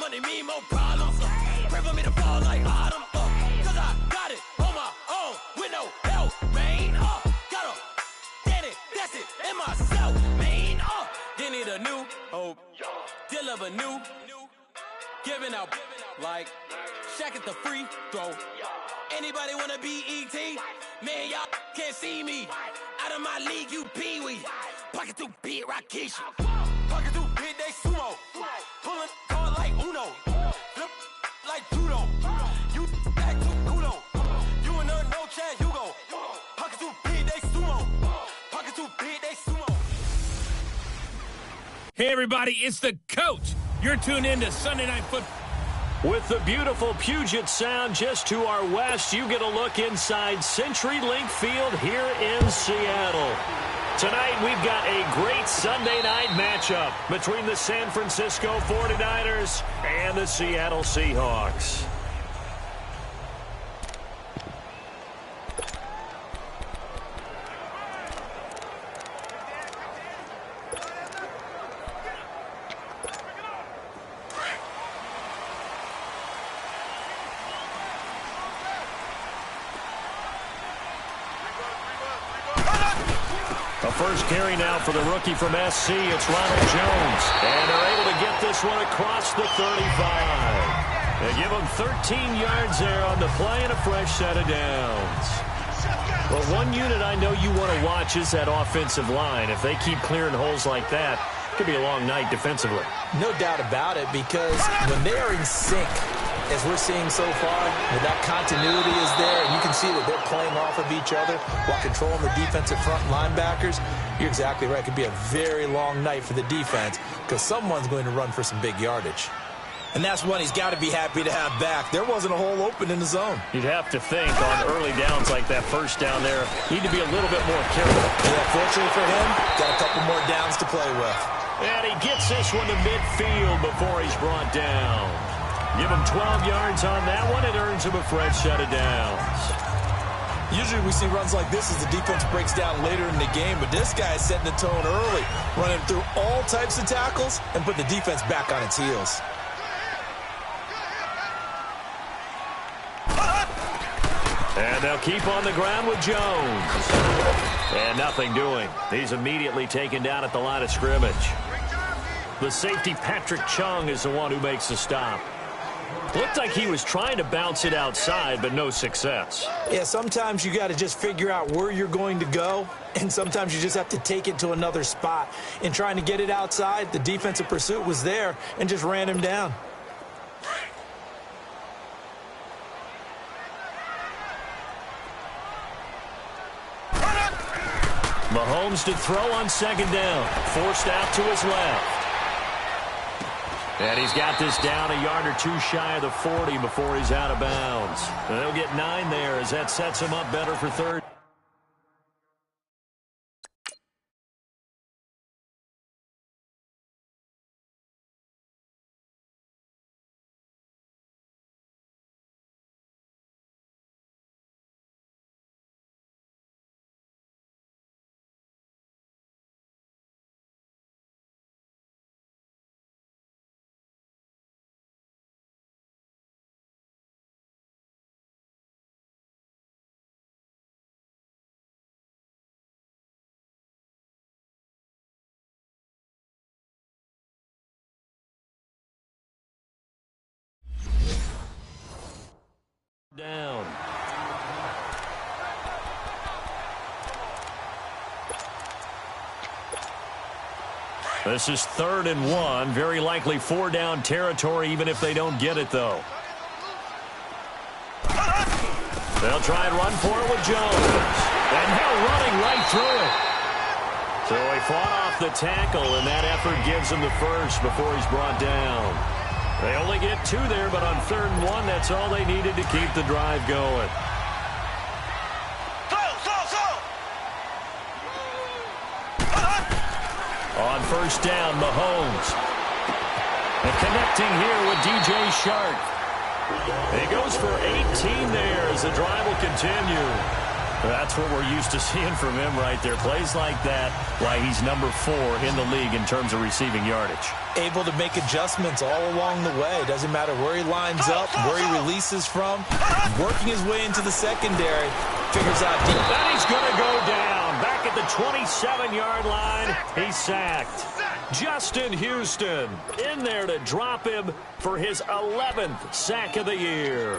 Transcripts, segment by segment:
money mean more problems. Pray for me to fall like autumn. Cause I got it on my own with no help, man. Gotta get it, that's it, in myself, man. They need a new hope, deliver new, giving out like Shaq at the free throw. Anybody wanna be E.T.? Man, y'all can't see me. Out of my league, you pee-wee. Pocket too big, Rakishi. Pocket too big, they sumo. Pulling card like Uno. Flip like judo. You act too kudo. You and her, no chance, you go. Pocket too big, they sumo. Pocket too big, they sumo. Hey, everybody, it's the coach. You're tuned in to Sunday Night Football. With the beautiful Puget Sound just to our west, you get a look inside CenturyLink Field here in Seattle. Tonight, we've got a great Sunday night matchup between the San Francisco 49ers and the Seattle Seahawks. A first carry now for the rookie from SC. It's Ronald Jones. And they're able to get this one across the 35. They give him 13 yards there on the play and a fresh set of downs. Well, one unit I know you want to watch is that offensive line. If they keep clearing holes like that, it could be a long night defensively. No doubt about it, because when they are in sync, as we're seeing so far, that continuity is there, and you can see that they're playing off of each other while controlling the defensive front linebackers. You're exactly right. It could be a very long night for the defense because someone's going to run for some big yardage. And that's one he's got to be happy to have back. There wasn't a hole open in the zone. You'd have to think on early downs like that first down there, need to be a little bit more careful. Yeah, fortunately for him, got a couple more downs to play with. And he gets this one to midfield before he's brought down. Give him 12 yards on that one. It earns him a fresh set of downs. Usually we see runs like this as the defense breaks down later in the game, but this guy is setting the tone early, running through all types of tackles and put the defense back on its heels. And they'll keep on the ground with Jones. And nothing doing. He's immediately taken down at the line of scrimmage. The safety, Patrick Chung, is the one who makes the stop. Looked like he was trying to bounce it outside, but no success. Yeah, sometimes you got to just figure out where you're going to go, and sometimes you just have to take it to another spot. In trying to get it outside, the defensive pursuit was there and just ran him down. Mahomes to throw on second down. Forced out to his left. And he's got this down a yard or two shy of the 40 before he's out of bounds. And they'll get 9 there as that sets him up better for third. Down. This is 3rd and 1. Very likely 4-down territory, even if they don't get it, though. They'll try and run for it with Jones. And they're running right through it. So he fought off the tackle, and that effort gives him the first before he's brought down. They only get 2 there, but on 3rd and 1, that's all they needed to keep the drive going. On first down, Mahomes. And connecting here with DJ Shark. He goes for 18 there as the drive will continue. That's what we're used to seeing from him right there. Plays like that, why he's number 4 in the league in terms of receiving yardage. Able to make adjustments all along the way. Doesn't matter where he lines up, where he releases from. Working his way into the secondary. Figures out deep. And he's going to go down. Back at the 27-yard line. He's sacked. Justin Houston in there to drop him for his 11th sack of the year.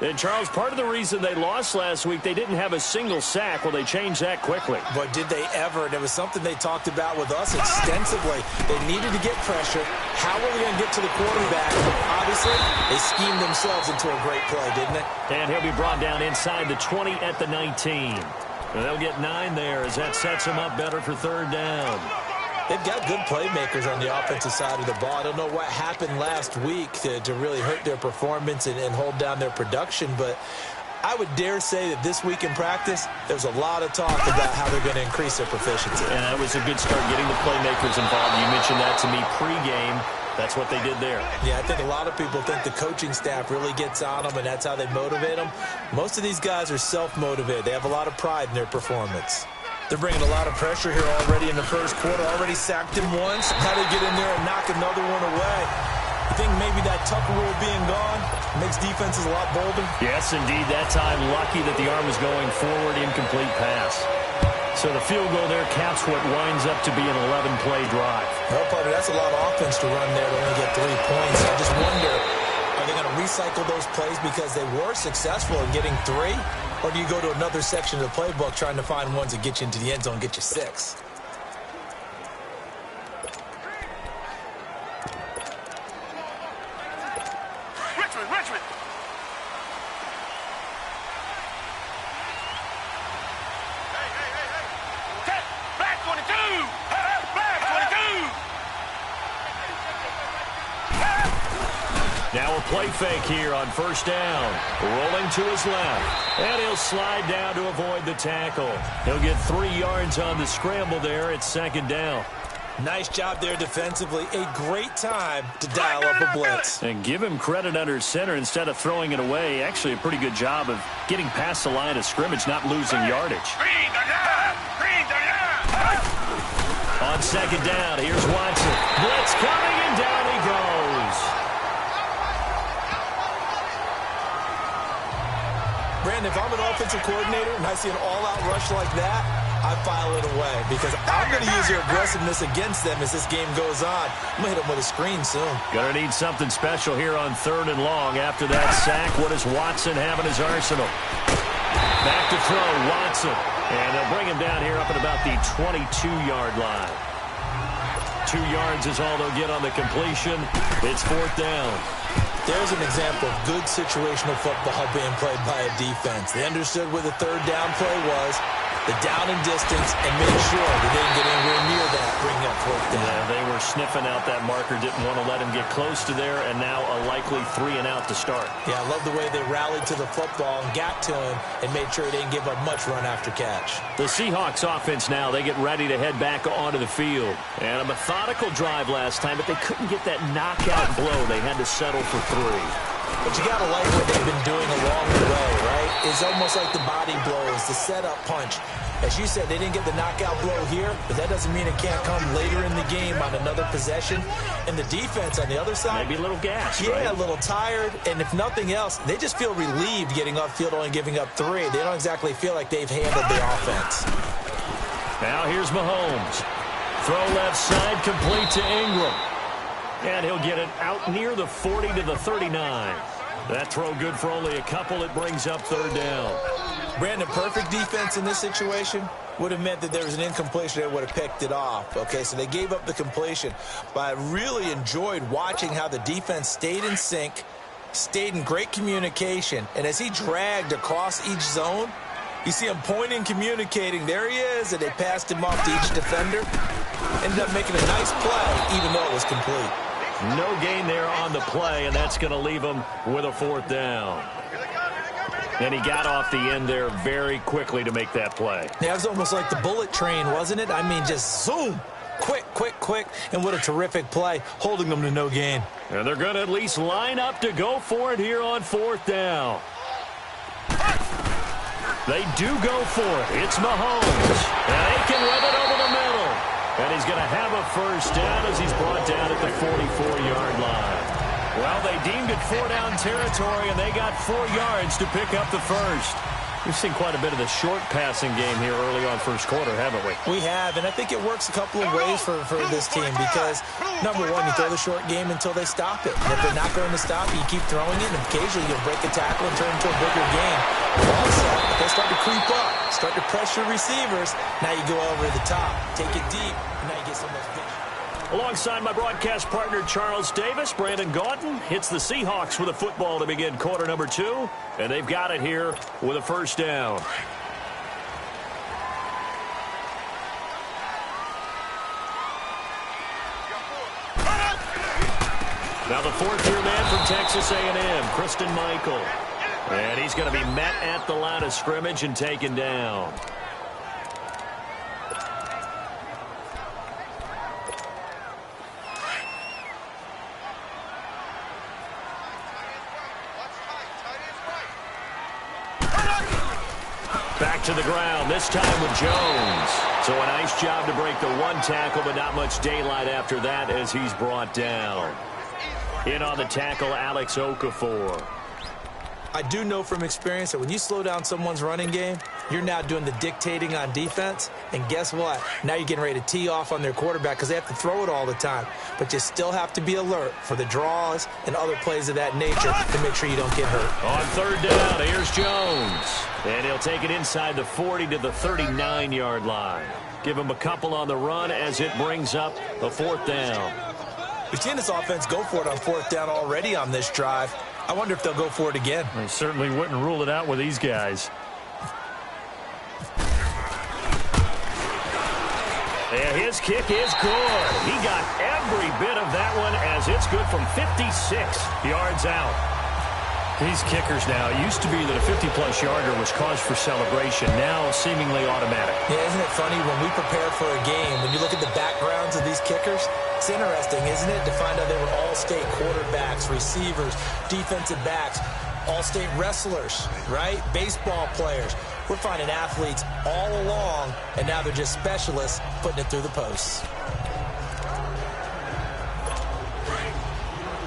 And, Charles, part of the reason they lost last week, they didn't have a single sack. Well, they changed that quickly. But did they ever? And it was something they talked about with us extensively. They needed to get pressure. How were they going to get to the quarterback? Obviously, they schemed themselves into a great play, didn't they? And he'll be brought down inside the 20 at the 19. And they'll get 9 there as that sets them up better for 3rd down. They've got good playmakers on the offensive side of the ball. I don't know what happened last week to really hurt their performance and hold down their production, but I would dare say that this week in practice, there's a lot of talk about how they're going to increase their proficiency. And that was a good start getting the playmakers involved. You mentioned that to me pregame. That's what they did there. Yeah, I think a lot of people think the coaching staff really gets on them, and that's how they motivate them. Most of these guys are self-motivated. They have a lot of pride in their performance. They're bringing a lot of pressure here already in the first quarter. Already sacked him once. How to get in there and knock another one away. I think maybe that Tucker rule being gone makes defenses a lot bolder. Yes, indeed. That time, lucky that the arm was going forward, incomplete pass. So the field goal there caps what winds up to be an 11-play drive. Well, partner, that's a lot of offense to run there to only get 3 points. I just wonder, are they going to recycle those plays because they were successful in getting 3? Or do you go to another section of the playbook trying to find ones that get you into the end zone and get you 6? Richmond. Hey. Black 22. Black 22. Now a play fake here on 1st down. Rolling to his left. And he'll slide down to avoid the tackle. He'll get 3 yards on the scramble there at 2nd down. Nice job there defensively. A great time to dial up a blitz. And give him credit under center instead of throwing it away. Actually a pretty good job of getting past the line of scrimmage, not losing yardage. On 2nd down, here's Watson. Blitz coming, and down he goes. Brandon, if I'm an offensive coordinator and I see an all-out rush like that, I file it away because I'm going to use their aggressiveness against them as this game goes on. I'm going to hit them with a screen soon. Going to need something special here on 3rd and long. After that sack, what does Watson have in his arsenal? Back to throw, Watson. And they'll bring him down here up at about the 22-yard line. 2 yards is all they'll get on the completion. It's 4th down. There's an example of good situational football being played by a defense. They understood where the 3rd down play was, the down and distance, and made sure they didn't get anywhere near that, bringing up 4th down. Yeah, they were sniffing out that marker, didn't want to let him get close to there, and now a likely 3 and out to start. Yeah, I love the way they rallied to the football and got to him and made sure they didn't give up much run after catch. The Seahawks offense now, they get ready to head back onto the field. And a methodical drive last time, but they couldn't get that knockout blow. They had to settle for 3. But you got to like what they've been doing along the way, right? It's almost like the body blows, the setup punch. As you said, they didn't get the knockout blow here, but that doesn't mean it can't come later in the game on another possession. And the defense on the other side, maybe a little gassed, right? A little tired. And if nothing else, they just feel relieved getting upfield, only giving up 3. They don't exactly feel like they've handled the offense. Now here's Mahomes. Throw left side, complete to Ingram. And he'll get it out near the 40 to the 39. That throw good for only a couple. It brings up 3rd down. Brandon, perfect defense in this situation would have meant that there was an incompletion. They would have picked it off. Okay, so they gave up the completion. But I really enjoyed watching how the defense stayed in sync, stayed in great communication. And as he dragged across each zone, you see him pointing, communicating. There he is, and they passed him off to each defender. Ended up making a nice play, even though it was complete. No gain there on the play, and that's going to leave him with a 4th down. And he got off the end there very quickly to make that play. Yeah, it was almost like the bullet train, wasn't it? I mean, just zoom. Quick, quick, quick. And what a terrific play, holding them to no gain. And they're going to at least line up to go for it here on 4th down. They do go for it. It's Mahomes. And they can run it over the middle. And he's going to have a first down as he's brought down at the 44-yard line. Well, they deemed it 4-down territory, and they got 4 yards to pick up the first. We've seen quite a bit of the short passing game here early on first quarter, haven't we? We have, and I think it works a couple of ways for this team because, number one, you throw the short game until they stop it. And if they're not going to stop it, you keep throwing it, and occasionally you'll break a tackle and turn it into a bigger game. Also, if they start to creep up, start to pressure receivers, now you go over the top, take it deep, and now you get some of those big. Alongside my broadcast partner, Charles Davis, Brandon Gaudin hits the Seahawks with a football to begin quarter number 2, and they've got it here with a first down. Now the fourth-year man from Texas A&M, Christian Michael. And he's going to be met at the line of scrimmage and taken down. Back to the ground, this time with Jones. So a nice job to break the one tackle, but not much daylight after that as he's brought down. In on the tackle, Alex Okafor. I do know from experience that when you slow down someone's running game, you're now doing the dictating on defense. And guess what? Now you're getting ready to tee off on their quarterback because they have to throw it all the time. But you still have to be alert for the draws and other plays of that nature to make sure you don't get hurt. On third down, here's Jones. And he'll take it inside the 40 to the 39-yard line. Give him a couple on the run as it brings up a fourth down. We've seen this offense go for it on fourth down already on this drive. I wonder if they'll go for it again. They certainly wouldn't rule it out with these guys. And his kick is good. He got every bit of that one as it's good from 56 yards out. These kickers now, it used to be that a 50-plus yarder was cause for celebration, now seemingly automatic. Yeah, isn't it funny when we prepare for a game, when you look at the backgrounds of these kickers, it's interesting, isn't it, to find out they were all-state quarterbacks, receivers, defensive backs, all-state wrestlers, right? Baseball players. We're finding athletes all along, and now they're just specialists putting it through the posts.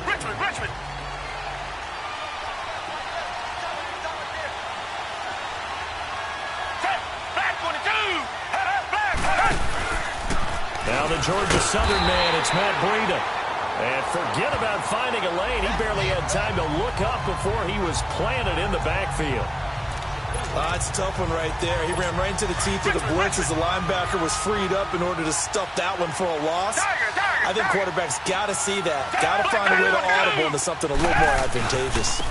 Richmond. Now the Georgia Southern man, it's Matt Breida. And forget about finding a lane. He barely had time to look up before he was planted in the backfield. It's a tough one right there. He ran right into the teeth of the blitz as the linebacker was freed up in order to stuff that one for a loss. I think quarterbacks got to see that. Got to find a way to audible into something a little more advantageous.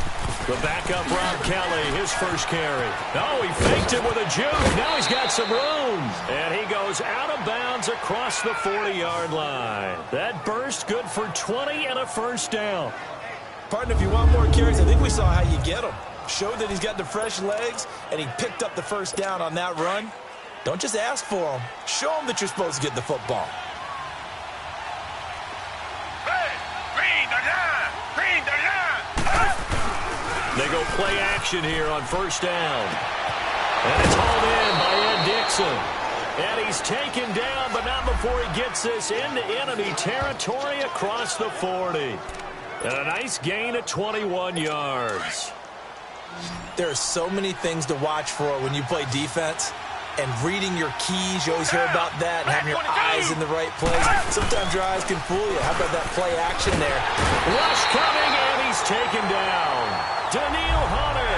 The backup, Rob Kelly, his first carry. Oh, he faked it with a juke. Now he's got some room. And he goes out of bounds across the 40-yard line. That burst good for 20 and a first down. Partner, if you want more carries, I think we saw how you get them. Showed that he's got the fresh legs, and he picked up the first down on that run. Don't just ask for them. Show them that you're supposed to get the football. They go play action here on first down. And it's hauled in by Ed Dixon. And he's taken down, but not before he gets this into enemy territory across the 40. And a nice gain of 21 yards. There are so many things to watch for when you play defense. And reading your keys, you always hear about that, and having your eyes in the right place. Sometimes your eyes can fool you. How about that play action there? Rush coming, and he's taken down. Daniil Hunter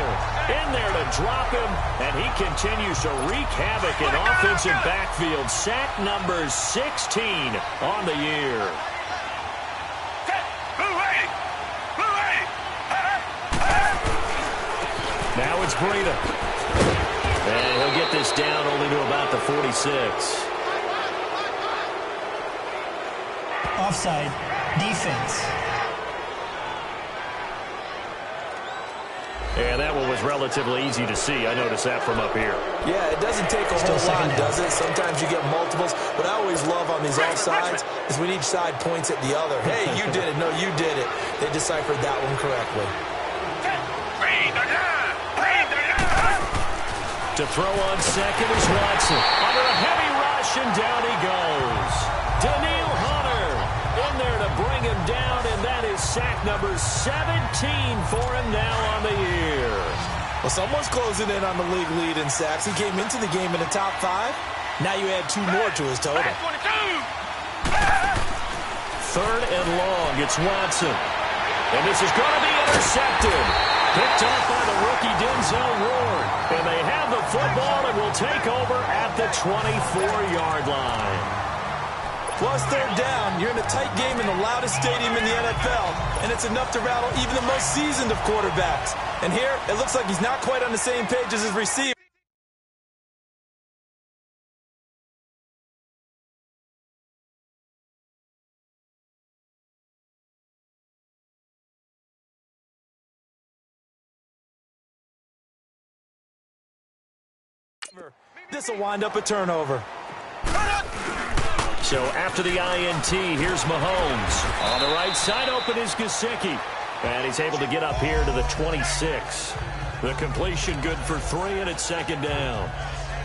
in there to drop him, and he continues to wreak havoc in offensive backfield. Sack number 16 on the year. Now it's Breida. And he'll get this down only to about the 46. Offside, defense. And that one was relatively easy to see. I noticed that from up here. Yeah, it doesn't take a whole lot, does it? Sometimes you get multiples. What I always love on these offsides is when each side points at the other. Hey, you did it. No, you did it. They deciphered that one correctly. To throw on second is Watson. Under a heavy rush, and down he goes. Daniil Hunter in there to bring him down, and that is sack number 17 for him now on the year. Well, someone's closing in on the league lead in sacks. He came into the game in the top 5. Now you add 2 more to his total. Third and long. It's Watson. And this is going to be intercepted. Picked off by the rookie Denzel Ward. And they have the football and will take over at the 24-yard line. Plus third down, you're in a tight game in the loudest stadium in the NFL, and it's enough to rattle even the most seasoned of quarterbacks. And here, it looks like he's not quite on the same page as his receiver. This will wind up a turnover. So after the INT, here's Mahomes. On the right side, open is Gesicki. And he's able to get up here to the 26. The completion good for 3, and it's second down.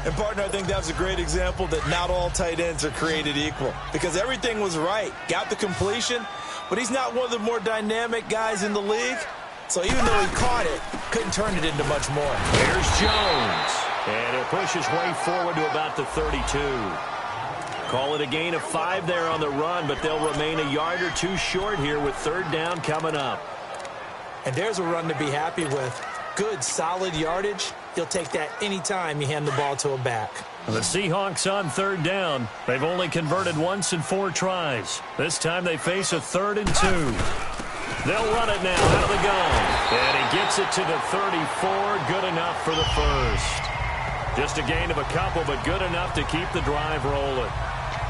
And, partner, I think that's a great example that not all tight ends are created equal. Because everything was right. Got the completion, but he's not one of the more dynamic guys in the league. So even though he caught it, couldn't turn it into much more. Here's Jones. And he'll push his way forward to about the 32. Call it a gain of 5 there on the run, but they'll remain a yard or 2 short here with third down coming up. And there's a run to be happy with. Good, solid yardage. He'll take that anytime you hand the ball to a back. The Seahawks on third down. They've only converted once in 4 tries. This time they face a 3rd and 2. They'll run it now out of the gun. And he gets it to the 34. Good enough for the first. Just a gain of a couple, but good enough to keep the drive rolling.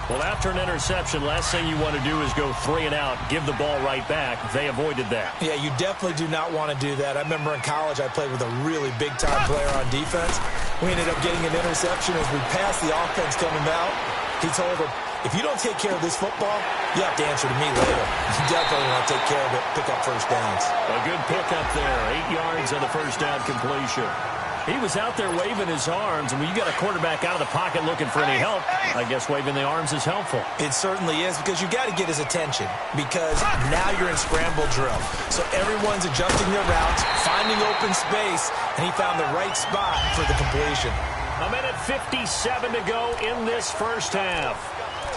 Well, after an interception, last thing you want to do is go 3 and out, give the ball right back. They avoided that. Yeah, you definitely do not want to do that. I remember in college I played with a really big-time player on defense. We ended up getting an interception as we passed the offense coming out. He told him, if you don't take care of this football, you have to answer to me later. You definitely want to take care of it, pick up first downs. A good pickup there, 8 yards on the first down completion. He was out there waving his arms, and when you got a quarterback out of the pocket looking for any help, I guess waving the arms is helpful. It certainly is, because you got to get his attention, because now you're in scramble drill. So everyone's adjusting their routes, finding open space, and he found the right spot for the completion. A minute 57 to go in this first half.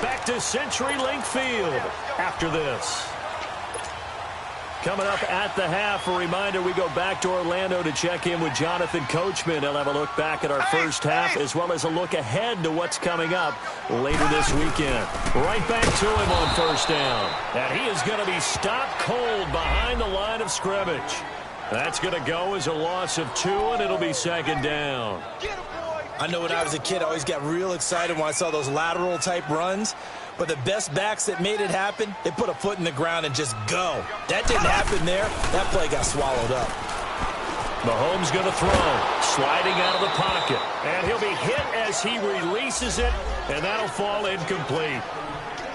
Back to CenturyLink Field after this. Coming up at the half, a reminder, we go back to Orlando to check in with Jonathan Coachman. He'll have a look back at our first half as well as a look ahead to what's coming up later this weekend. Right back to him on first down. And he is going to be stopped cold behind the line of scrimmage. That's going to go as a loss of 2, and it'll be second down. I know when I was a kid, I always got real excited when I saw those lateral-type runs. But the best backs that made it happen, they put a foot in the ground and just go. That didn't happen there. That play got swallowed up. Mahomes going to throw, sliding out of the pocket. And he'll be hit as he releases it, and that'll fall incomplete.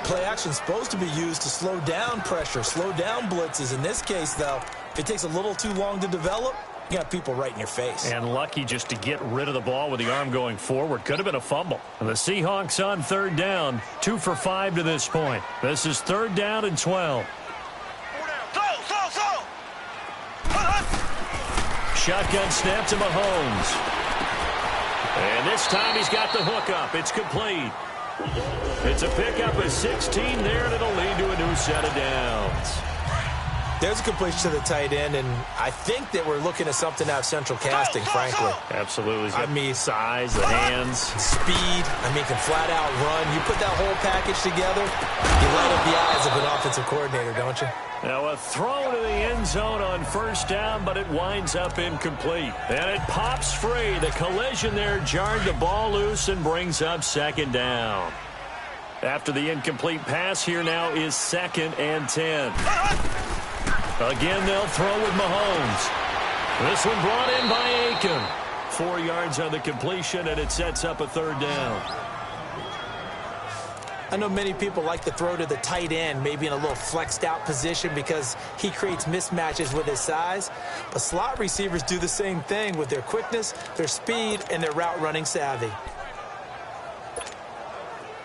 Play action's supposed to be used to slow down pressure, slow down blitzes. In this case, though, if it takes a little too long to develop, you got people right in your face. And lucky just to get rid of the ball with the arm going forward. Could have been a fumble. And the Seahawks on third down, 2 for 5 to this point. This is third down and 12. Shotgun snap to Mahomes. And this time he's got the hook up. It's complete. It's a pickup of 16 there, and it'll lead to a new set of downs. There's a completion to the tight end, and I think that we're looking at something out of central casting, frankly. Absolutely. I mean, size, the hands. Speed. I mean, can flat out run. You put that whole package together, you light up the eyes of an offensive coordinator, don't you? Now a throw to the end zone on first down, but it winds up incomplete. And it pops free. The collision there jarred the ball loose and brings up second down. After the incomplete pass, here now is 2nd and 10. Again, they'll throw with Mahomes. This one brought in by Aiken. 4 yards on the completion, and it sets up a third down. I know many people like to throw to the tight end, maybe in a little flexed out position because he creates mismatches with his size. But slot receivers do the same thing with their quickness, their speed, and their route running savvy.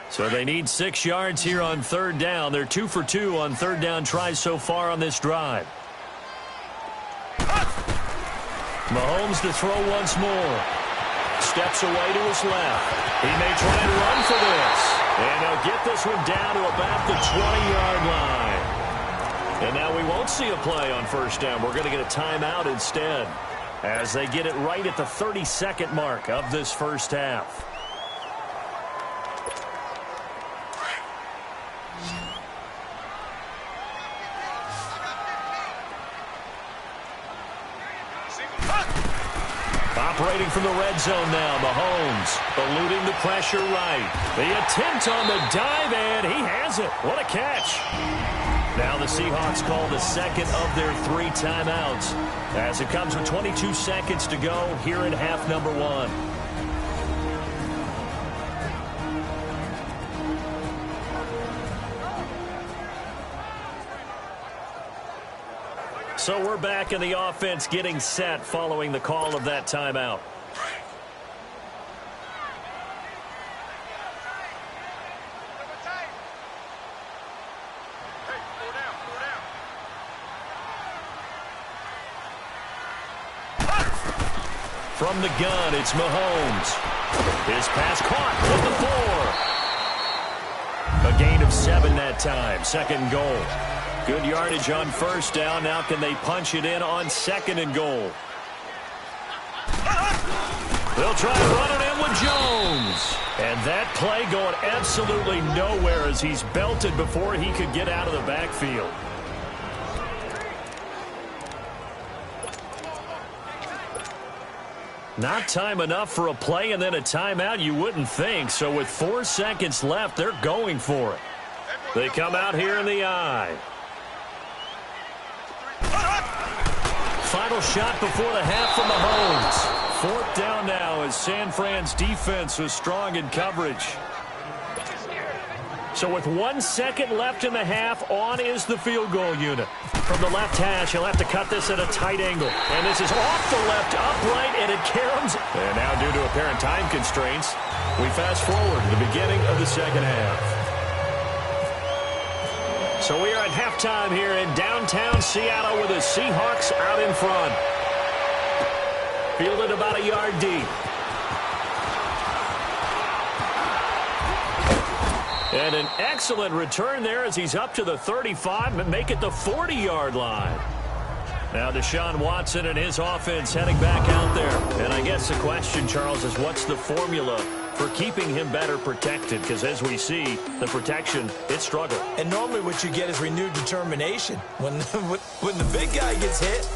So they need 6 yards here on third down. They're 2 for 2 on third down tries so far on this drive. Mahomes to throw once more. Steps away to his left. He may try and run for this. And they'll get this one down to about the 20-yard line. And now we won't see a play on first down. We're going to get a timeout instead as they get it right at the 32nd mark of this first half. Operating from the red zone now, Mahomes eluding the pressure right. The attempt on the dive, and he has it. What a catch. Now the Seahawks call the second of their 3 timeouts as it comes with 22 seconds to go here in half number 1. So we're back in the offense getting set following the call of that timeout. From the gun, it's Mahomes. His pass caught at the 4. A gain of 7 that time. 2nd goal. Good yardage on first down. Now can they punch it in on 2nd and goal? They'll try to run it in with Jones. And that play going absolutely nowhere as he's belted before he could get out of the backfield. Not time enough for a play and then a timeout, you wouldn't think. So with 4 seconds left, they're going for it. They come out here in the eye. Final shot before the half from Mahomes. 4th down now as San Fran's defense was strong in coverage. So with 1 second left in the half, on is the field goal unit. From the left hash, he'll have to cut this at a tight angle. And this is off the left upright, and it caroms. And now due to apparent time constraints, we fast forward to the beginning of the second half. So we are at halftime here in downtown Seattle with the Seahawks out in front. Fielded about a yard deep. And an excellent return there as he's up to the 35 and make it the 40-yard line. Now Deshaun Watson and his offense heading back out there. And I guess the question, Charles, is what's the formula for keeping him better protected? Because as we see, the protection, it struggled. And normally what you get is renewed determination. When the big guy gets hit,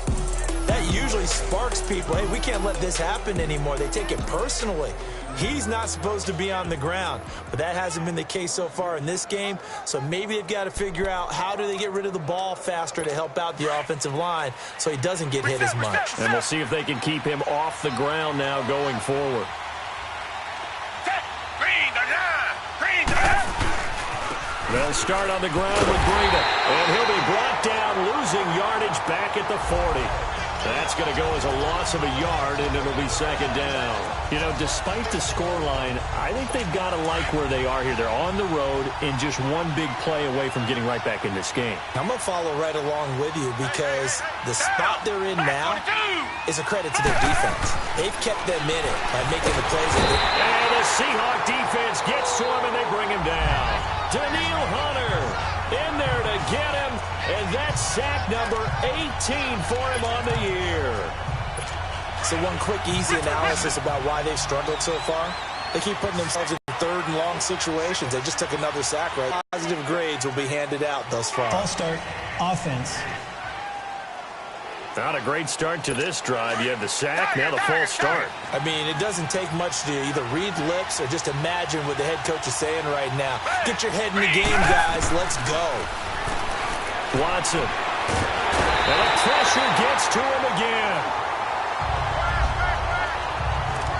that usually sparks people. Hey, we can't let this happen anymore. They take it personally. He's not supposed to be on the ground, but that hasn't been the case so far in this game. So maybe they've got to figure out how do they get rid of the ball faster to help out the offensive line so he doesn't get hit as much. And we'll see if they can keep him off the ground now going forward. They'll start on the ground with Breida, and he'll be brought down, losing yardage back at the 40. That's going to go as a loss of a yard, and it'll be 2nd down. You know, despite the scoreline, I think they've got to like where they are here. They're on the road and just one big play away from getting right back in this game. I'm going to follow right along with you because the spot they're in now is a credit to their defense. They've kept them in it by making the plays. And the Seahawk defense gets to him, and they bring him down. Daniil Hunter in there to get him, and that's sack number 18 for him on the year. So one quick, easy analysis about why they've struggled so far. They keep putting themselves in 3rd and long situations. They just took another sack, right? Positive grades will be handed out thus far. False start, offense. Not a great start to this drive. You have the sack, now the false start. I mean, it doesn't take much to either read lips or just imagine what the head coach is saying right now. Get your head in the game, guys. Let's go. Watson. And the pressure gets to him again.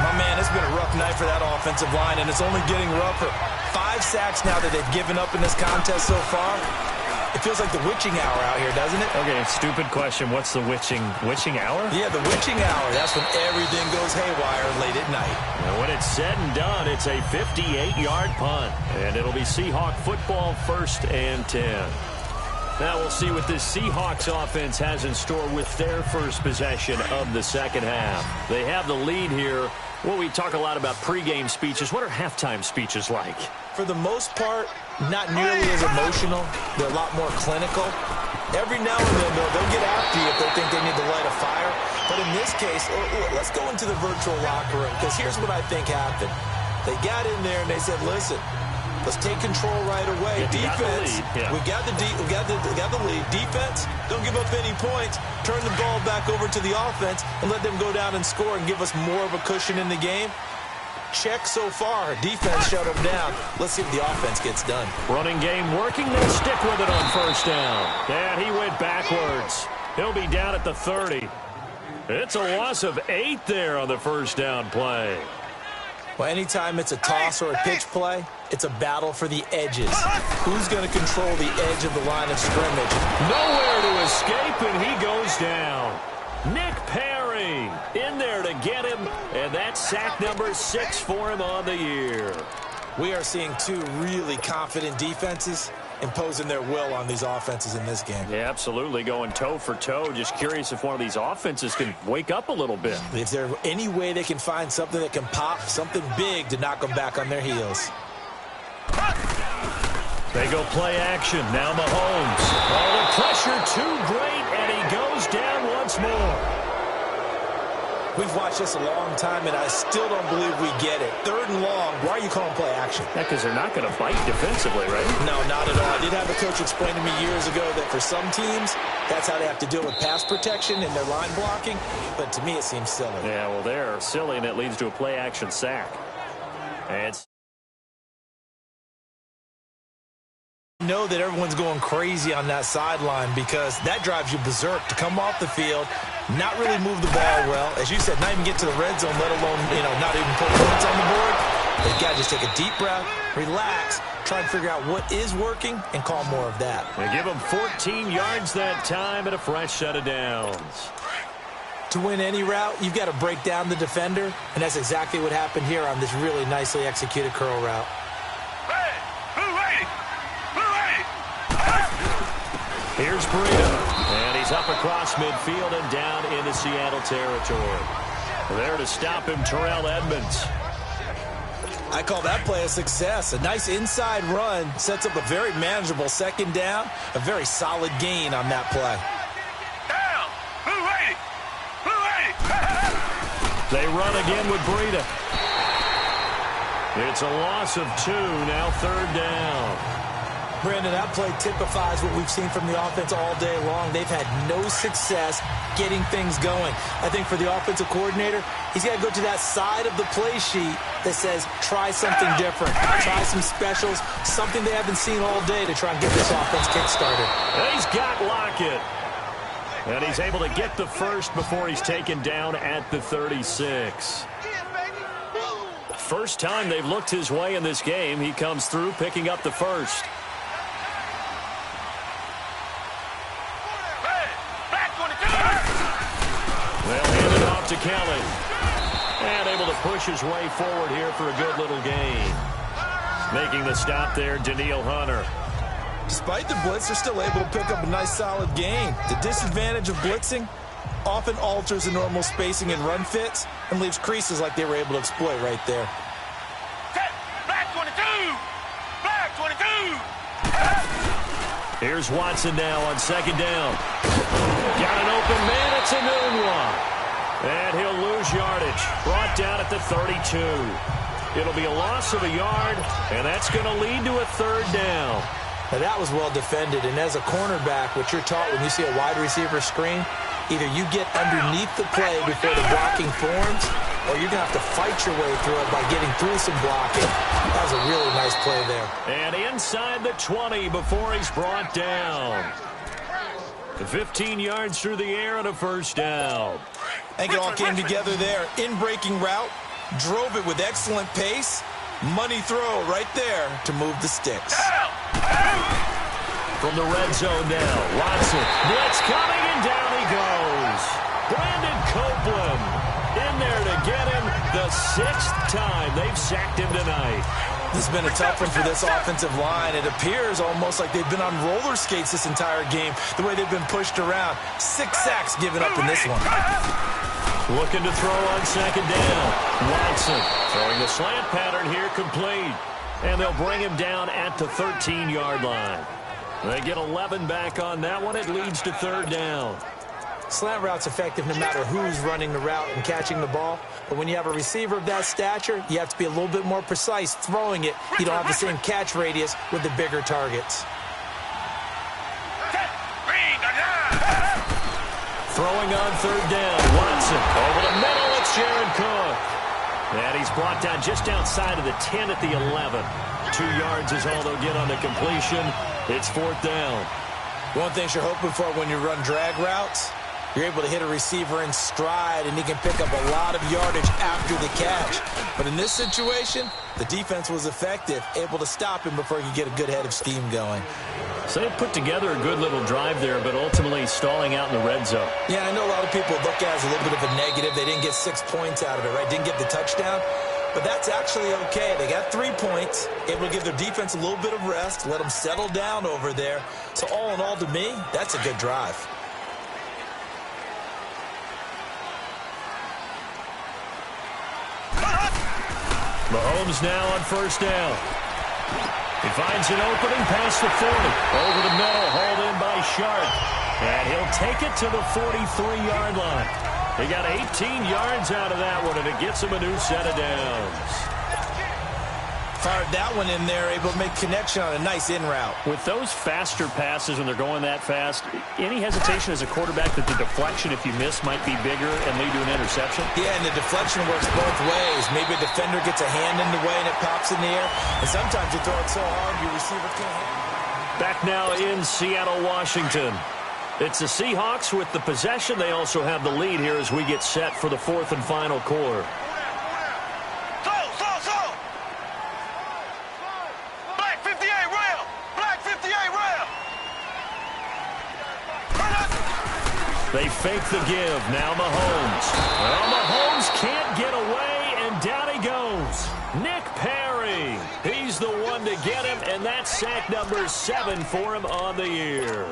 My man, it's been a rough night for that offensive line, and it's only getting rougher. 5 sacks now that they've given up in this contest so far. It feels like the witching hour out here, doesn't it? Okay, stupid question. What's the witching hour? Yeah, the witching hour. That's when everything goes haywire late at night. And when it's said and done, it's a 58-yard punt. And it'll be Seahawk football, 1st and 10. Now we'll see what this Seahawks offense has in store with their first possession of the second half. They have the lead here. Well, we talk a lot about pregame speeches. What are halftime speeches like? For the most part, not nearly as emotional. They're a lot more clinical. Every now and then, though, they'll get after you if they think they need to light a fire. But in this case, let's go into the virtual locker room, because here's what I think happened. They got in there and they said, listen, let's take control right away. Defense, we got the lead. Defense, don't give up any points. Turn the ball back over to the offense and let them go down and score and give us more of a cushion in the game. Check so far. Defense shut them down. Let's see if the offense gets done. Running game working. They'll stick with it on 1st down. And he went backwards. He'll be down at the 30. It's a loss of 8 there on the 1st down play. Well, anytime it's a toss or a pitch play, it's a battle for the edges. Who's going to control the edge of the line of scrimmage? Nowhere to escape, and he goes down. Nick Perry in there to get him, and that's sack number 6 for him on the year. We are seeing 2 really confident defenses imposing their will on these offenses in this game. Yeah, absolutely, going toe for toe. Just curious if one of these offenses can wake up a little bit. Is there any way they can find something that can pop, something big to knock them back on their heels? They go play action. Now Mahomes. Oh, the pressure too great, and he goes down once more. We've watched this a long time, and I still don't believe we get it. 3rd and long. Why are you calling play action? Yeah, because they're not going to fight defensively, right? No, not at all. I did have a coach explain to me years ago that for some teams, that's how they have to deal with pass protection and their line blocking. But to me, it seems silly. Yeah, well, they're silly, and it leads to a play action sack. And know that everyone's going crazy on that sideline because that drives you berserk to come off the field, not really move the ball well. As you said, not even get to the red zone, let alone, not even put points on the board. They've got to just take a deep breath, relax, try and figure out what is working, and call more of that. They give them 14 yards that time and a fresh set of downs. To win any route, you've got to break down the defender, and that's exactly what happened here on this really nicely executed curl route. Here's Breida, and he's up across midfield and down into Seattle territory. There to stop him, Terrell Edmonds. I call that play a success. A nice inside run sets up a very manageable 2nd down, a very solid gain on that play. They run again with Breida. It's a loss of 2, now 3rd down. Brandon, that play typifies what we've seen from the offense all day long. They've had no success getting things going. I think for the offensive coordinator, he's got to go to that side of the play sheet that says, try something different, try some specials, something they haven't seen all day to try and get this offense kick-started. He's got Lockett. And he's able to get the first before he's taken down at the 36. First time they've looked his way in this game. He comes through picking up the first. Well, handed off to Kelly. And able to push his way forward here for a good little gain. Making the stop there, Danielle Hunter. Despite the blitz, they're still able to pick up a nice solid gain. The disadvantage of blitzing often alters the normal spacing and run fits and leaves creases like they were able to exploit right there. Black 22! Black 22! Here's Watson now on 2nd down. Got an open man. It's a noon one. And he'll lose yardage. Brought down at the 32. It'll be a loss of a yard, and that's going to lead to a 3rd down. Now, that was well defended, and as a cornerback, what you're taught when you see a wide receiver screen, either you get underneath the play before the blocking forms, or you're going to have to fight your way through it by getting through some blocking. That was a really nice play there. And inside the 20 before he's brought down. 15 yards through the air and a 1st down. I think it all came together there. In-breaking route, drove it with excellent pace. Money throw right there to move the sticks. From the red zone now, Watson. Blitz coming, and down he goes. Brandon Copeland in there to get him the 6th time they've sacked him tonight. This has been a tough one for this offensive line. It appears almost like they've been on roller skates this entire game, the way they've been pushed around. 6 sacks given up in this one. Looking to throw on 2nd down. Watson throwing the slant pattern here, complete. And they'll bring him down at the 13-yard line. They get 11 back on that one. It leads to 3rd down. Slant route's effective no matter who's running the route and catching the ball. But when you have a receiver of that stature, you have to be a little bit more precise throwing it. You don't have the same catch radius with the bigger targets. Throwing on 3rd down. Watson over the middle. It's Jared Cook. And he's brought down just outside of the 10 at the 11. 2 yards is all they'll get on the completion. It's 4th down. One thing you're hoping for when you run drag routes, you're able to hit a receiver in stride, and he can pick up a lot of yardage after the catch. But in this situation, the defense was effective, able to stop him before he could get a good head of steam going. So they put together a good little drive there, but ultimately stalling out in the red zone. Yeah, I know a lot of people look at it as a little bit of a negative. They didn't get 6 points out of it, right? Didn't get the touchdown. But that's actually okay. They got 3 points, able to give their defense a little bit of rest, let them settle down over there. So all in all, to me, that's a good drive. Mahomes now on 1st down. He finds an opening past the 40. Over the middle, hauled in by Sharp. And he'll take it to the 43-yard line. He got 18 yards out of that one, and it gets him a new set of downs. Fired that one in there, able to make connection on a nice in route. With those faster passes when they're going that fast, any hesitation as a quarterback that the deflection, if you miss, might be bigger and lead to an interception? Yeah, and the deflection works both ways. Maybe a defender gets a hand in the way and it pops in the air. And sometimes you throw it so hard your receiver can't handle it. Back now in Seattle, Washington. It's the Seahawks with the possession. They also have the lead here as we get set for the 4th and final quarter. Black 58 rail! Black 58 rail! They fake the give. Now Mahomes. Well, Mahomes can't get away, and down he goes. Nick Perry. He's the one to get him, and that's sack number 7 for him on the year.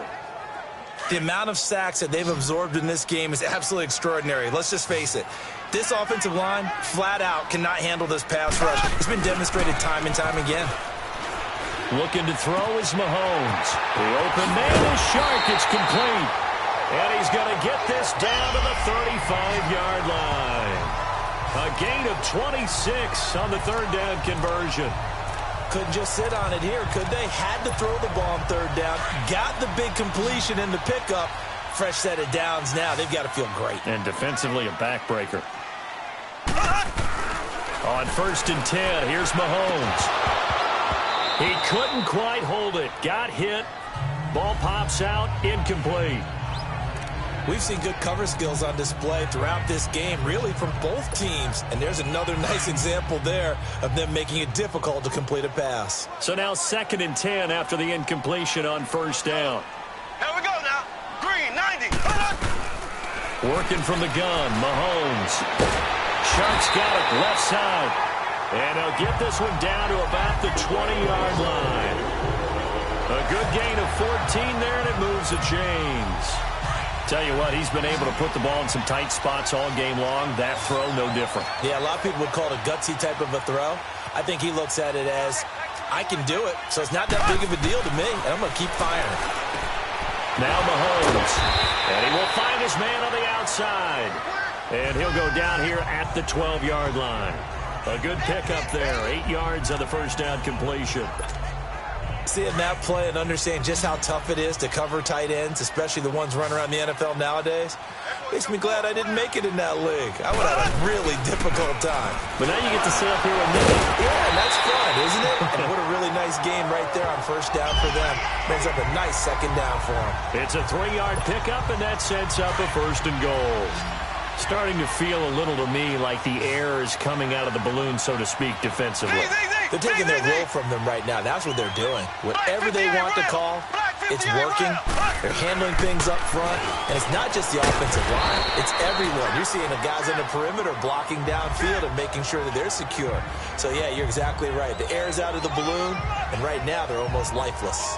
The amount of sacks that they've absorbed in this game is absolutely extraordinary. Let's just face it. This offensive line, flat out, cannot handle this pass rush. It's been demonstrated time and time again. Looking to throw is Mahomes. The open man is Shark. It's complete. And he's going to get this down to the 35-yard line. A gain of 26 on the 3rd down conversion. Couldn't just sit on it here, could they? Had to throw the ball on 3rd down. Got the big completion in the pickup. Fresh set of downs now. They've got to feel great. And defensively, a backbreaker. On 1st and 10, here's Mahomes. He couldn't quite hold it. Got hit. Ball pops out. Incomplete. We've seen good cover skills on display throughout this game, really from both teams. And there's another nice example there of them making it difficult to complete a pass. So now 2nd and 10 after the incompletion on 1st down. Here we go now. Green, 90. Working from the gun, Mahomes. Shark's got it left side. And he'll get this one down to about the 20-yard line. A good gain of 14 there, and it moves the chains. Tell you what, he's been able to put the ball in some tight spots all game long. That throw, no different. Yeah, a lot of people would call it a gutsy type of a throw. I think he looks at it as, I can do it, so it's not that big of a deal to me, and I'm going to keep firing. Now Mahomes. And he will find his man on the outside. And he'll go down here at the 12-yard line. A good pickup there. 8 yards on the 1st down completion. Seeing that play and understand just how tough it is to cover tight ends, especially the ones running around the NFL nowadays, makes me glad I didn't make it in that league. I would have a really difficult time. But now you get to sit up here with me. Yeah, and that's fun, isn't it? And what a really nice game right there on 1st down for them. Brings up a nice 2nd down for them. It's a 3-yard pickup, and that sets up a 1st and goal. Starting to feel a little to me like the air is coming out of the balloon, so to speak, defensively. They're taking their will from them right now. That's what they're doing. Whatever they want to call, it's working. They're handling things up front. And it's not just the offensive line. It's everyone. You're seeing the guys on the perimeter blocking downfield and making sure that they're secure. So, yeah, you're exactly right. The air's out of the balloon, and right now they're almost lifeless.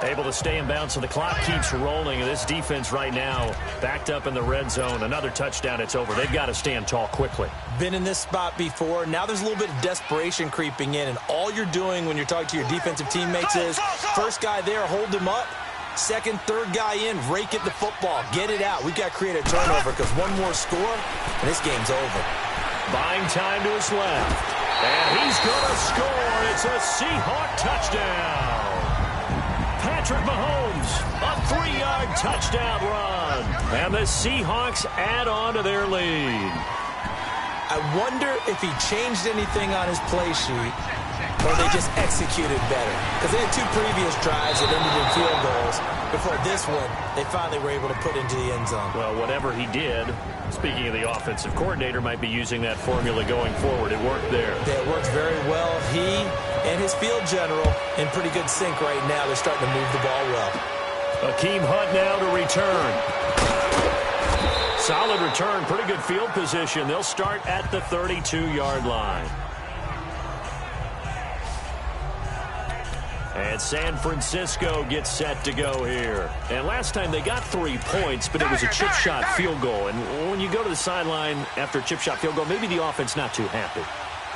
Able to stay in bounds, so the clock keeps rolling. And this defense right now backed up in the red zone. Another touchdown, it's over. They've got to stand tall quickly. Been in this spot before. Now there's a little bit of desperation creeping in, and all you're doing when you're talking to your defensive teammates is first guy there, hold him up. Second, third guy in, rake at the football. Get it out. We've got to create a turnover because one more score, and this game's over. Buying time to his left. And he's going to score. It's a Seahawk touchdown. Patrick Mahomes, a 3-yard touchdown run. And the Seahawks add on to their lead. I wonder if he changed anything on his play sheet or they just executed better. Because they had 2 previous drives that ended in field goals. Before this one, they finally were able to put into the end zone. Well, whatever he did, speaking of the offensive coordinator, might be using that formula going forward. It worked there. Yeah, it worked very well. He and his field general in pretty good sync right now. They're starting to move the ball well. Akeem Hunt now to return. Solid return, pretty good field position. They'll start at the 32-yard line. And San Francisco gets set to go here. And last time they got 3 points, but it was a chip shot field goal. And when you go to the sideline after a chip shot field goal, maybe the offense not too happy.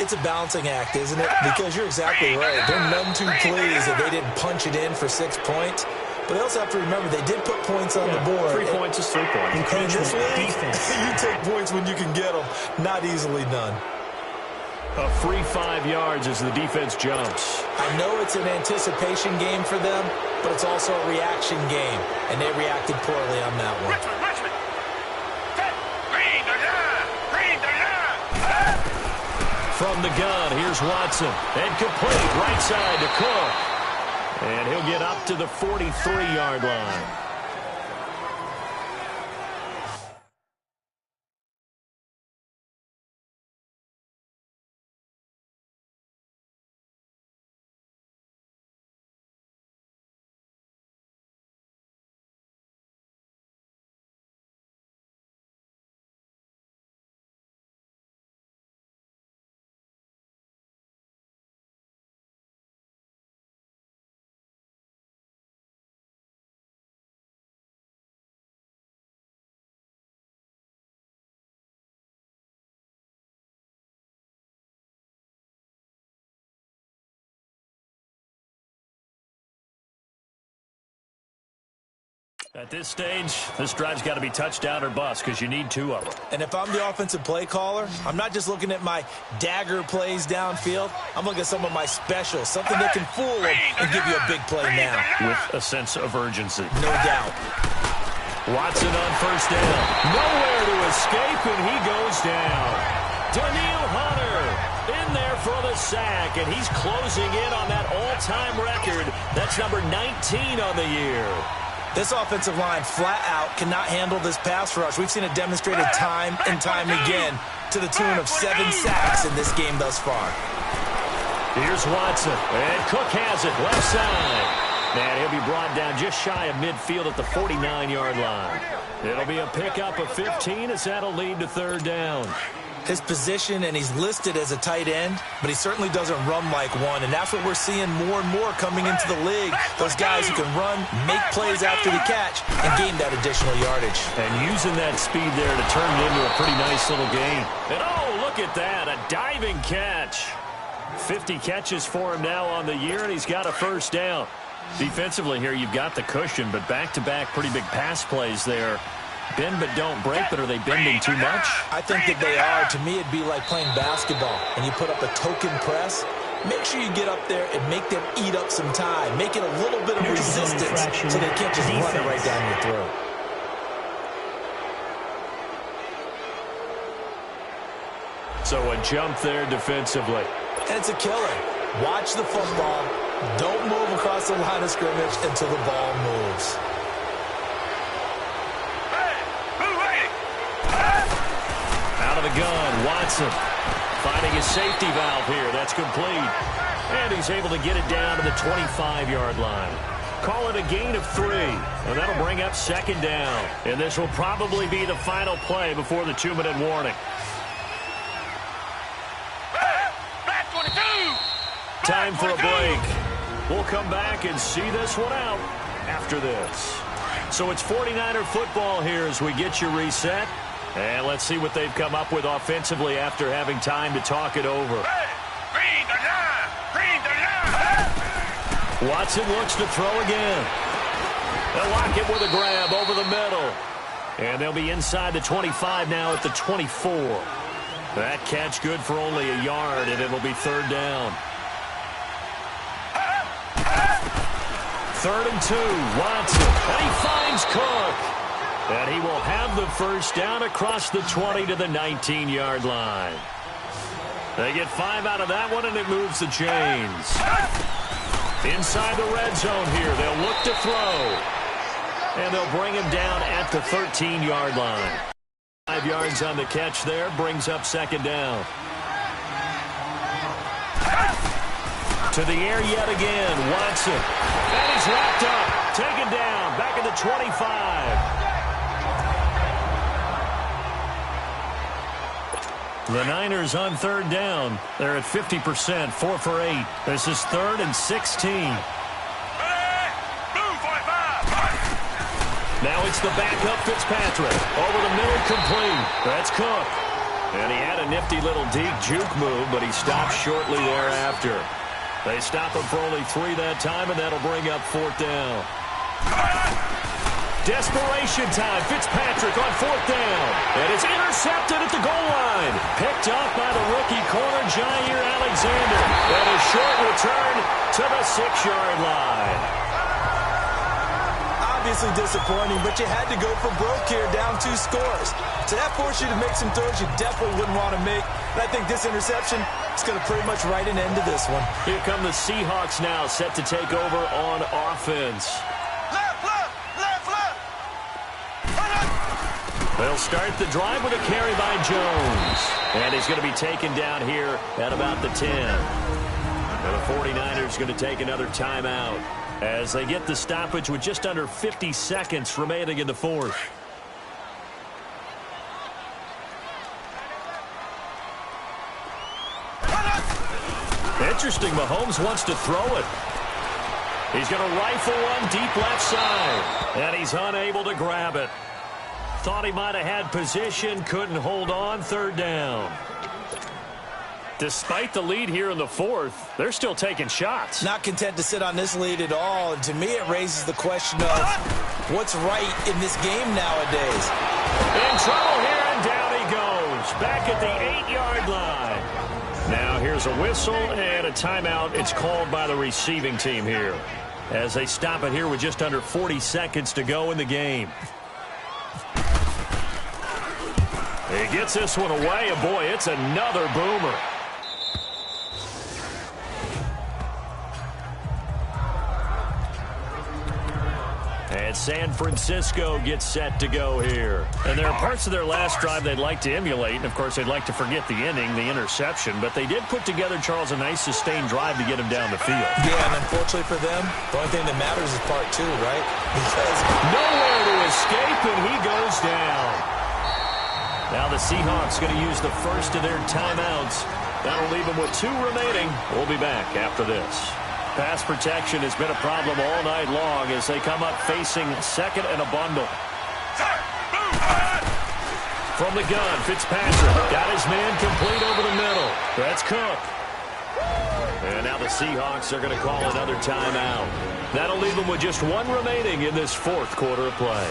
It's a balancing act, isn't it? Because you're exactly right. They're none too pleased that they didn't punch it in for 6 points. But they also have to remember they did put points on the board. 3 points is 3 points. In this league, you take points when you can get them. Not easily done. A free 5 yards as the defense jumps. I know it's an anticipation game for them, but it's also a reaction game, and they reacted poorly on that one. From the gun, here's Watson. And complete, right side to Cook. And he'll get up to the 43-yard line. At this stage, this drive's got to be touchdown or bust because you need 2 of them. And if I'm the offensive play caller, I'm not just looking at my dagger plays downfield. I'm looking at some of my specials, something that can fool them and give you a big play now. With a sense of urgency. No doubt. Watson on first down. Nowhere to escape, and he goes down. Daniil Hunter in there for the sack, and he's closing in on that all-time record. That's number 19 on the year. This offensive line flat out cannot handle this pass rush. We've seen it demonstrated time and time again to the tune of 7 sacks in this game thus far. Here's Watson, and Cook has it left side. And he'll be brought down just shy of midfield at the 49-yard line. It'll be a pickup of 15 as that'll lead to 3rd down. His position, and he's listed as a tight end, but he certainly doesn't run like one, and that's what we're seeing more and more coming into the league. Those guys who can run, make plays after the catch, and gain that additional yardage. And using that speed there to turn it into a pretty nice little gain. And oh, look at that, a diving catch. 50 catches for him now on the year, and he's got a 1st down. Defensively here, you've got the cushion, but back-to-back pretty big pass plays there. Bend but don't break, but are they bending too much? I think that they are. To me, it'd be like playing basketball, and you put up a token press. Make sure you get up there and make them eat up some time. Make it a little bit of resistance so they can't just run it right down your throat. So a jump there defensively. And it's a killer. Watch the football. Don't move across the line of scrimmage until the ball moves. gun, Watson finding his safety valve here. That's complete. And he's able to get it down to the 25-yard line. Call it a gain of 3, and that'll bring up second down. And this will probably be the final play before the 2-minute warning. Time for a break. We'll come back and see this one out after this. So it's 49er football here as we get you reset. And let's see what they've come up with offensively after having time to talk it over. Green the line! Green the line! Watson looks to throw again. They'll lock it with a grab over the middle. And they'll be inside the 25 now at the 24. That catch good for only a yard, and it'll be third down. 3rd and 2, Watson. And he finds Cook. And he will have the first down across the 20 to the 19-yard line. They get 5 out of that one, and it moves the chains. Inside the red zone here, they'll look to throw. And they'll bring him down at the 13-yard line. 5 yards on the catch there, brings up second down. To the air yet again, Watson. And he's wrapped up, taken down, back at the 25. The Niners on third down. They're at 50%, 4 for 8. This is 3rd and 16. Now it's the backup Fitzpatrick. Over the middle, complete. That's Cook. And he had a nifty little deep juke move, but he stopped shortly thereafter. They stop him for only 3 that time, and that'll bring up 4th down. Desperation time. Fitzpatrick on 4th down. And it's intercepted at the goal line. Picked off by the rookie corner, Jair Alexander. And a short return to the 6-yard line. Obviously disappointing, but you had to go for broke here, down 2 scores. So that forced you to make some throws you definitely wouldn't want to make. And I think this interception is going to pretty much write an end to this one. Here come the Seahawks now, set to take over on offense. They'll start the drive with a carry by Jones. And he's going to be taken down here at about the 10. And the 49ers going to take another timeout as they get the stoppage with just under 50 seconds remaining in the 4th. Interesting, Mahomes wants to throw it. He's going to rifle one deep left side. And he's unable to grab it. Thought he might have had position, couldn't hold on, 3rd down. Despite the lead here in the 4th, they're still taking shots. Not content to sit on this lead at all. And to me, it raises the question of what's right in this game nowadays. In trouble here, and down he goes. Back at the 8-yard line. Now here's a whistle and a timeout. It's called by the receiving team here as they stop it here with just under 40 seconds to go in the game. He gets this one away, and boy, it's another boomer. And San Francisco gets set to go here. And there are parts of their last drive they'd like to emulate. And, of course, they'd like to forget the inning, the interception. But they did put together, Charles, a nice sustained drive to get him down the field. Yeah, and unfortunately for them, the only thing that matters is part 2, right? Because nowhere to escape, and he goes down. Now the Seahawks going to use the first of their timeouts. That'll leave them with 2 remaining. We'll be back after this. Pass protection has been a problem all night long as they come up facing 2nd and a bundle. From the gun, Fitzpatrick got his man complete over the middle. That's Cook. And now the Seahawks are going to call another timeout. That'll leave them with just 1 remaining in this 4th quarter of play.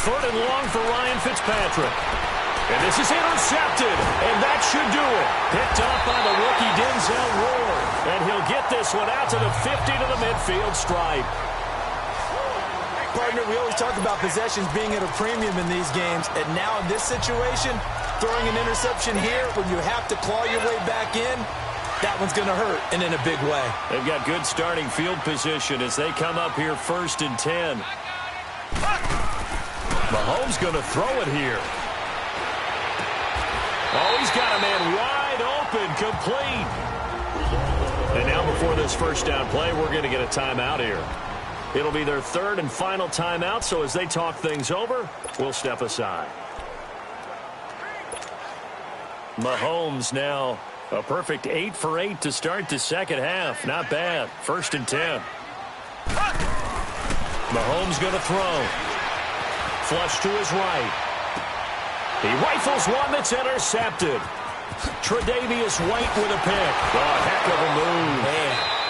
Third and long for Ryan Fitzpatrick. And this is intercepted, and that should do it. Picked off by the rookie Denzel Ward. And he'll get this one out to the 50 to the midfield stripe. Partner, we always talk about possessions being at a premium in these games. And now in this situation, throwing an interception here when you have to claw your way back in, That one's going to hurt, and in a big way. They've got good starting field position as they come up here 1st and 10. Mahomes going to throw it here. Oh, he's got a man wide open, complete. And now before this first down play, we're going to get a timeout here. It'll be their 3rd and final timeout, so as they talk things over, we'll step aside. Mahomes now a perfect 8 for 8 to start the second half. Not bad. 1st and 10. Mahomes going to throw. Flush to his right. He rifles one that's intercepted. Tre'Davious White with a pick. Oh, heck of a move. Man.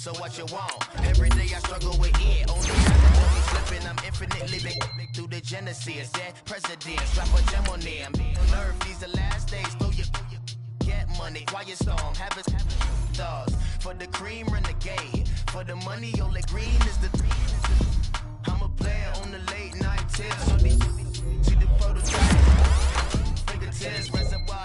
So what you want? Every day I struggle with it. Only time that you be slipping, I'm infinitely big through the genesis. That president, strap a gem on them. On earth, these the last days. Throw your get money, quiet storm, habits, stars. For the cream, renegade. For the money, only green is the. I'm a player on the late night tips. So these see the prototype. Fingertips, reservoir.